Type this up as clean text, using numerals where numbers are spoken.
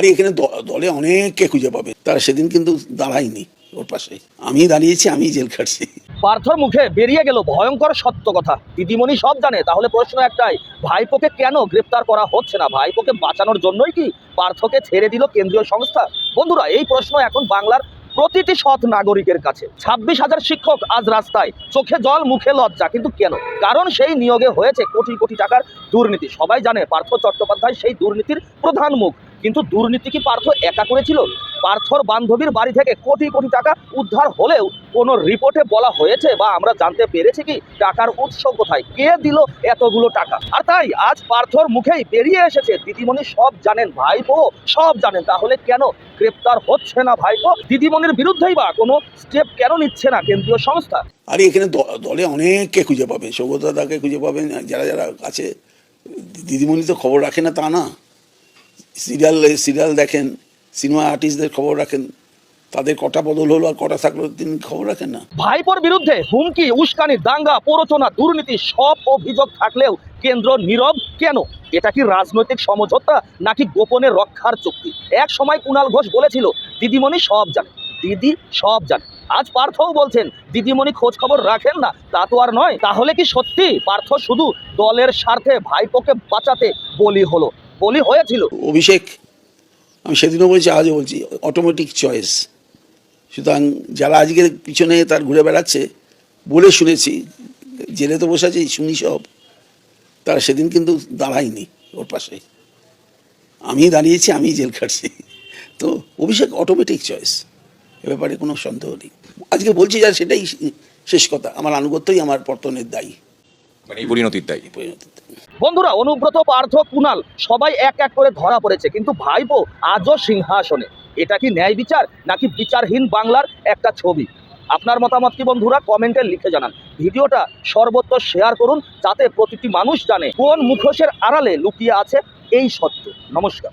আর এখানে দলে অনেককে খুঁজে পাবে, তারা সেদিন কিন্তু দাঁড়ায়নি ওর পাশে। আমি দাঁড়িয়েছি, আমি জেল খাটছি। পার্থর মুখে বেরিয়ে গেল ভয়ঙ্কর সত্য কথা। দিদিমণি সব জানে। তাহলে প্রশ্ন একটাই, ভাইপোকে কেন গ্রেপ্তার করা হচ্ছে না? ভাইপোকে বাঁচানোর জন্যই কি পার্থকে ছেড়ে দিল কেন্দ্রীয় সংস্থা? বন্ধুরা, এই প্রশ্ন এখন বাংলার প্রতিটি সৎ নাগরিকের কাছে। 26,000 শিক্ষক আজ রাস্তায়, চোখে জল মুখে লজ্জা। কিন্তু কেন? কারণ সেই নিয়োগে হয়েছে কোটি কোটি টাকার দুর্নীতি। সবাই জানে পার্থ চট্টোপাধ্যায় সেই দুর্নীতির প্রধান মুখ। কিন্তু দুর্নীতি কি পার্থ একা করেছিল? পার্থর বান্ধবীর বাড়ি থেকে কোটি কোটি টাকা উদ্ধার হলেও কোনো রিপোর্টে বলা হয়েছে বা আমরা জানতে পেরেছি কি টাকার উৎস কোথায়, কে দিল এতগুলো টাকা? আর তাই আজ পার্থর মুখেই বেরিয়ে এসেছে দিদিমণি সব জানেন, ভাইপো সব জানেন। তাহলে কেন গ্রেপ্তার হচ্ছে না ভাইপো? দিদিমণির বিরুদ্ধেই বা কোনো স্টেপ কেন নিচ্ছে না কেন্দ্রীয় সংস্থা? আর এখানে দলে অনেককে খুঁজে পাবেন, সৌগতদাকে খুঁজে পাবেন, যারা যারা আছে। দিদিমণি তো খবর রাখে না তা না, সিরিয়াল দেখেন, সিনেমা আর্টিস্টদের খবর রাখেন, তাদের কটা বদল হলো আর কটা থাকলো তিনি খবর রাখেন না। ভাইপোর বিরুদ্ধে হুমকি, উস্কানি, দাঙ্গা, প্ররোচনা, দুর্নীতি সব অভিযোগ থাকলেও কেন্দ্র নীরব কেন? এটা কি রাজনৈতিক সমঝোতা নাকি গোপনে রক্ষার চুক্তি? এক সময় কুণাল ঘোষ বলেছিল দিদিমণি সব জানে, দিদি সব জানে। আজ পার্থও বলছেন দিদিমণি খোঁজ খবর রাখেন না। তা তো আর নয়। তাহলে কি সত্যি পার্থ শুধু দলের স্বার্থে ভাইপোকে বাঁচাতে বলি হয়েছিল? অভিষেক, আমি সেদিনও বলছি, আজও বলছি, অটোমেটিক চয়েস। সুতরাং যারা আজকের পিছনে তার ঘুরে বেড়াচ্ছে, বলে শুনেছি, জেলে তো বসে আছে শুনি সব, তারা সেদিন কিন্তু দাঁড়ায়নি ওর পাশে। আমি দাঁড়িয়েছি, আমি জেল খাটছি। তো অভিষেক অটোমেটিক চয়েস, এ ব্যাপারে কোনো সন্দেহ নেই। আজকে বলছি যা সেটাই শেষ কথা। আমার আনুগত্যই আমার পতনের দায়ী, মানে এই পরিণতির দায়ী। বন্ধুরা, অনুব্রত, পার্থ, কুণাল সবাই এক এক করে ধরা পড়েছে, কিন্তু ভাইপো আজও সিংহাসনে। এটা কি ন্যায় বিচার নাকি বিচারহীন বাংলার একটা ছবি? আপনার মতামত কি বন্ধুরা? কমেন্টে লিখে জানান। ভিডিওটা সর্বত্র শেয়ার করুন যাতে প্রতিটি মানুষ জানে কোন মুখোশের আড়ালে লুকিয়ে আছে এই সত্য। নমস্কার।